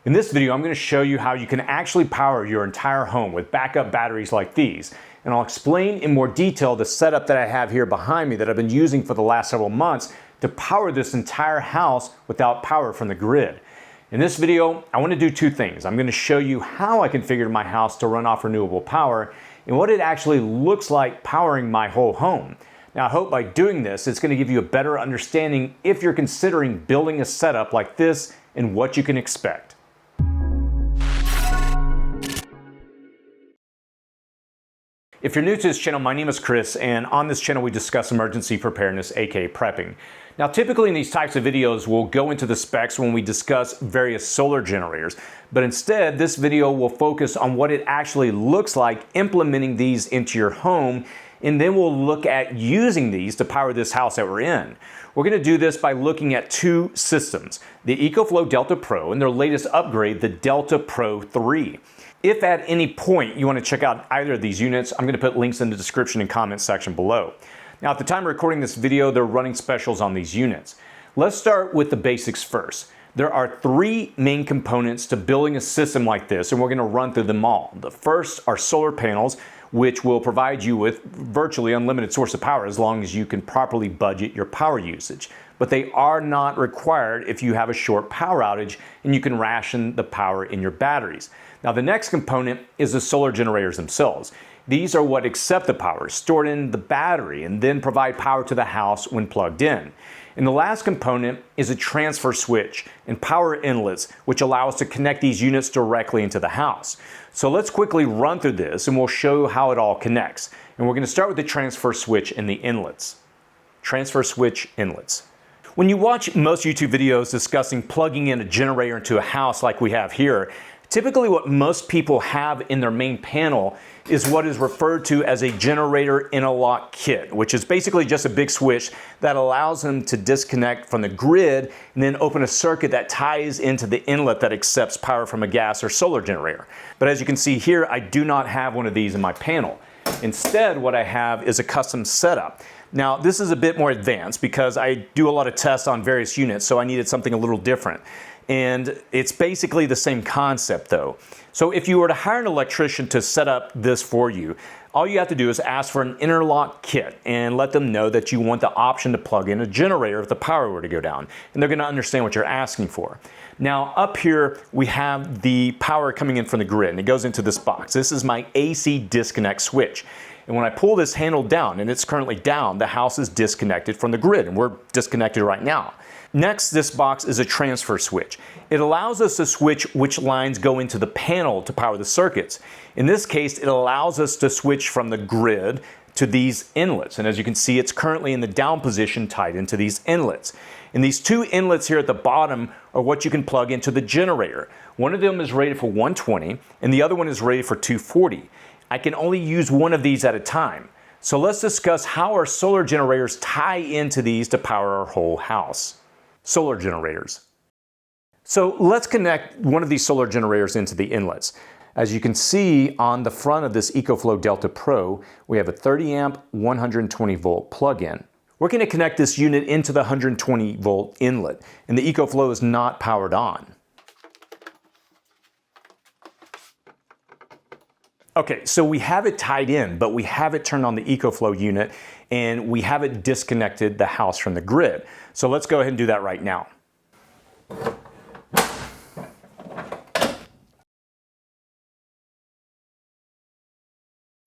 In this video, I'm going to show you how you can actually power your entire home with backup batteries like these. And I'll explain in more detail the setup that I have here behind me that I've been using for the last several months to power this entire house without power from the grid. In this video, I want to do two things. I'm going to show you how I configured my house to run off renewable power and what it actually looks like powering my whole home. Now, I hope by doing this, it's going to give you a better understanding if you're considering building a setup like this and what you can expect. If you're new to this channel, my name is Chris, and on this channel we discuss emergency preparedness, aka prepping. Now, typically in these types of videos, we'll go into the specs when we discuss various solar generators, but instead this video will focus on what it actually looks like implementing these into your home, and then we'll look at using these to power this house that we're in. We're going to do this by looking at two systems, the EcoFlow Delta Pro and their latest upgrade, the Delta Pro 3. If at any point you want to check out either of these units, I'm going to put links in the description and comment section below. Now, at the time of recording this video, they're running specials on these units. Let's start with the basics first. There are three main components to building a system like this, and we're going to run through them all. The first are solar panels, which will provide you with virtually unlimited source of power as long as you can properly budget your power usage. But they are not required if you have a short power outage and you can ration the power in your batteries. Now, the next component is the solar generators themselves. These are what accept the power stored in the battery and then provide power to the house when plugged in. And the last component is a transfer switch and power inlets, which allow us to connect these units directly into the house. So let's quickly run through this and we'll show you how it all connects. And we're going to start with the transfer switch and the inlets. Transfer switch inlets. When you watch most YouTube videos discussing plugging in a generator into a house like we have here, typically what most people have in their main panel is what is referred to as a generator interlock kit, which is basically just a big switch that allows them to disconnect from the grid and then open a circuit that ties into the inlet that accepts power from a gas or solar generator. But as you can see here, I do not have one of these in my panel. Instead, what I have is a custom setup. Now, this is a bit more advanced because I do a lot of tests on various units, so I needed something a little different. And it's basically the same concept though. So if you were to hire an electrician to set up this for you, all you have to do is ask for an interlock kit and let them know that you want the option to plug in a generator if the power were to go down. And they're going to understand what you're asking for. Now up here we have the power coming in from the grid and it goes into this box. This is my AC disconnect switch. And when I pull this handle down, and it's currently down, the house is disconnected from the grid and we're disconnected right now. Next, this box is a transfer switch. It allows us to switch which lines go into the panel to power the circuits. In this case, it allows us to switch from the grid to these inlets. And as you can see, it's currently in the down position tied into these inlets. And these two inlets here at the bottom are what you can plug into the generator. One of them is rated for 120 and the other one is rated for 240. I can only use one of these at a time. So let's discuss how our solar generators tie into these to power our whole house. Solar generators. So let's connect one of these solar generators into the inlets. As you can see on the front of this EcoFlow Delta Pro, we have a 30 amp, 120 volt plug-in. We're going to connect this unit into the 120 volt inlet, and the EcoFlow is not powered on. Okay, so we have it tied in, but we have it turned on the EcoFlow unit and we haven't disconnected the house from the grid. So let's go ahead and do that right now.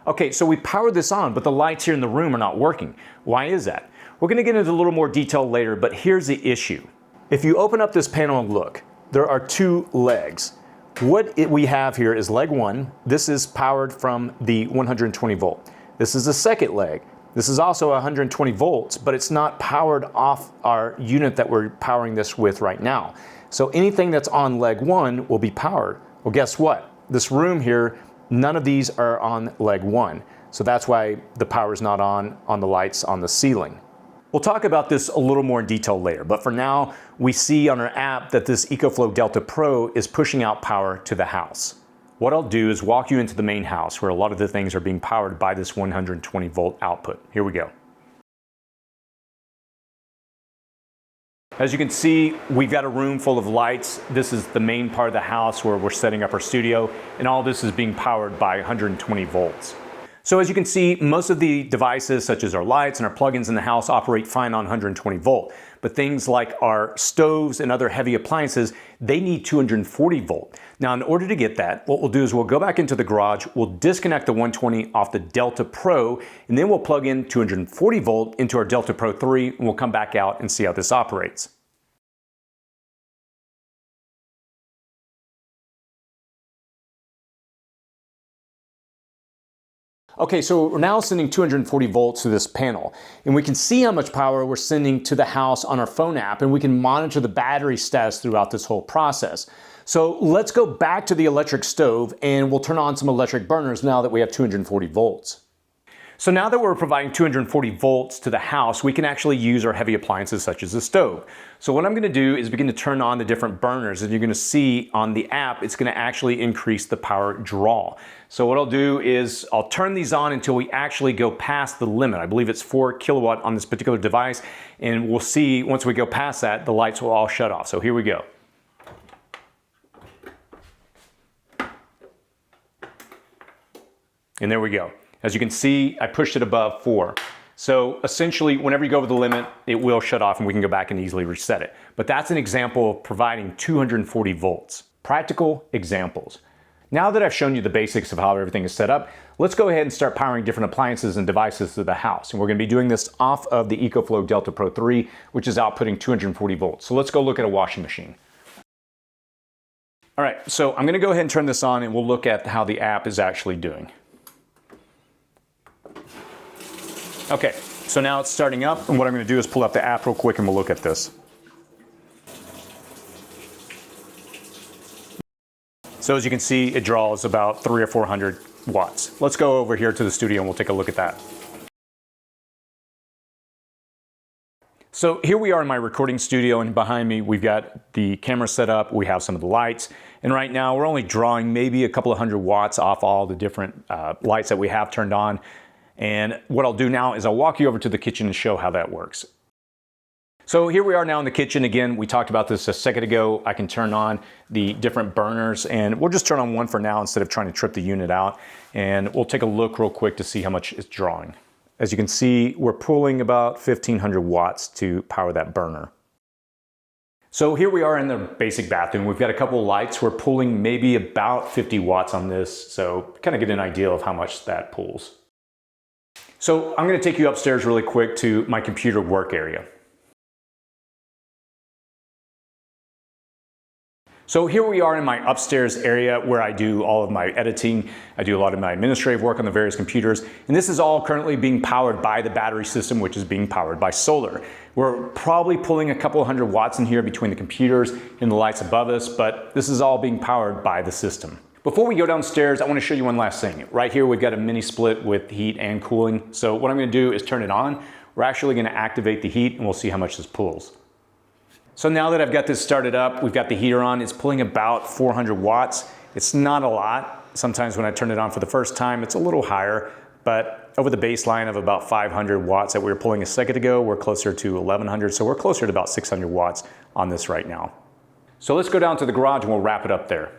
Okay, so we powered this on, but the lights here in the room are not working. Why is that? We're going to get into a little more detail later, but here's the issue. If you open up this panel and look, there are two legs. What we have here is leg one. This is powered from the 120 volt. This is the second leg. This is also 120 volts, but it's not powered off our unit that we're powering this with right now. So anything that's on leg one will be powered. Well, guess what? This room here, none of these are on leg one. So that's why the power is not on the lights on the ceiling. We'll talk about this a little more in detail later, but for now, we see on our app that this EcoFlow Delta Pro is pushing out power to the house. What I'll do is walk you into the main house where a lot of the things are being powered by this 120 volt output. Here we go. As you can see, we've got a room full of lights. This is the main part of the house where we're setting up our studio, and all this is being powered by 120 volts. So as you can see, most of the devices such as our lights and our plugins in the house operate fine on 120 volt. But things like our stoves and other heavy appliances, they need 240 volt. Now in order to get that, what we'll do is we'll go back into the garage, we'll disconnect the 120 off the Delta Pro, and then we'll plug in 240 volt into our Delta Pro 3, and we'll come back out and see how this operates. Okay, so we're now sending 240 volts to this panel, and we can see how much power we're sending to the house on our phone app, and we can monitor the battery status throughout this whole process. So let's go back to the electric stove, and we'll turn on some electric burners now that we have 240 volts. So now that we're providing 240 volts to the house, we can actually use our heavy appliances such as the stove. So what I'm going to do is begin to turn on the different burners, and you're going to see on the app, it's going to actually increase the power draw. So what I'll do is I'll turn these on until we actually go past the limit. I believe it's 4 kilowatt on this particular device, and we'll see once we go past that, the lights will all shut off. So here we go. And there we go. As you can see, I pushed it above 4. So essentially, whenever you go over the limit, it will shut off and we can go back and easily reset it. But that's an example of providing 240 volts. Practical examples. Now that I've shown you the basics of how everything is set up, let's go ahead and start powering different appliances and devices to the house. And we're going to be doing this off of the EcoFlow Delta Pro 3, which is outputting 240 volts. So let's go look at a washing machine. All right, so I'm going to go ahead and turn this on and we'll look at how the app is actually doing. Okay, so now it's starting up, and what I'm going to do is pull up the app real quick and we'll look at this. So as you can see, it draws about 300 or 400 watts. Let's go over here to the studio and we'll take a look at that. So here we are in my recording studio, and behind me we've got the camera set up, we have some of the lights, and right now we're only drawing maybe a couple of 100 watts off all the different lights that we have turned on. And what I'll do now is I'll walk you over to the kitchen and show how that works. So here we are now in the kitchen. Again, we talked about this a second ago. I can turn on the different burners, and we'll just turn on one for now instead of trying to trip the unit out. And we'll take a look real quick to see how much it's drawing. As you can see, we're pulling about 1500 watts to power that burner. So here we are in the basic bathroom. We've got a couple of lights. We're pulling maybe about 50 watts on this, so kind of get an idea of how much that pulls. So I'm going to take you upstairs really quick to my computer work area. So here we are in my upstairs area where I do all of my editing. I do a lot of my administrative work on the various computers, and this is all currently being powered by the battery system, which is being powered by solar. We're probably pulling a couple of 100 watts in here between the computers and the lights above us, but this is all being powered by the system. Before we go downstairs, I want to show you one last thing. Right here, we've got a mini split with heat and cooling. So what I'm going to do is turn it on. We're actually going to activate the heat, and we'll see how much this pulls. So now that I've got this started up, we've got the heater on. It's pulling about 400 watts. It's not a lot. Sometimes when I turn it on for the first time, it's a little higher, but over the baseline of about 500 watts that we were pulling a second ago, we're closer to 1100. So we're closer to about 600 watts on this right now. So let's go down to the garage and we'll wrap it up there.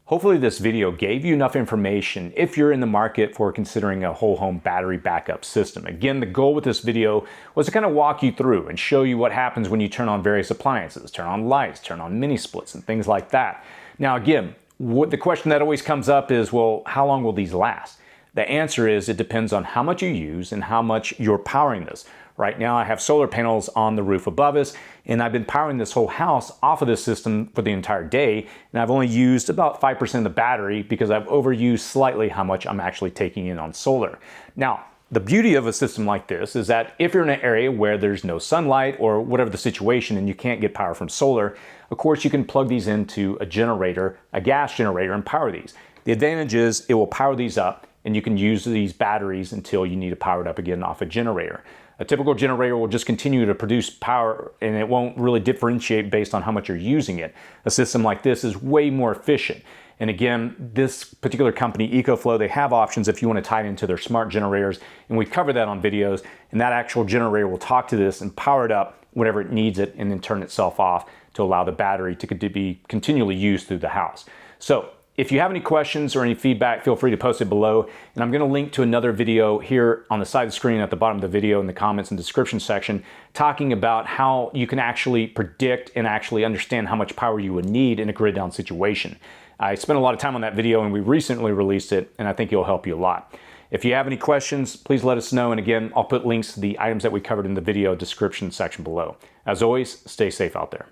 Hopefully this video gave you enough information if you're in the market for considering a whole home battery backup system. Again, the goal with this video was to kind of walk you through and show you what happens when you turn on various appliances, turn on lights, turn on mini splits and things like that. Now again, the question that always comes up is, well, how long will these last? The answer is it depends on how much you use and how much you're powering this. Right now I have solar panels on the roof above us, and I've been powering this whole house off of this system for the entire day, and I've only used about 5% of the battery because I've overused slightly how much I'm actually taking in on solar. Now, the beauty of a system like this is that if you're in an area where there's no sunlight or whatever the situation and you can't get power from solar, of course you can plug these into a generator, a gas generator, and power these. The advantage is it will power these up, and you can use these batteries until you need to power it up again off a generator. A typical generator will just continue to produce power, and it won't really differentiate based on how much you're using it. A system like this is way more efficient. And again, this particular company, EcoFlow, they have options if you want to tie it into their smart generators, and we cover that on videos, and that actual generator will talk to this and power it up whenever it needs it, and then turn itself off to allow the battery to be continually used through the house. So if you have any questions or any feedback, feel free to post it below. And I'm going to link to another video here on the side of the screen at the bottom of the video in the comments and description section, talking about how you can actually predict and actually understand how much power you would need in a grid down situation. I spent a lot of time on that video and we recently released it, and I think it'll help you a lot. If you have any questions, please let us know. And again, I'll put links to the items that we covered in the video description section below. As always, stay safe out there.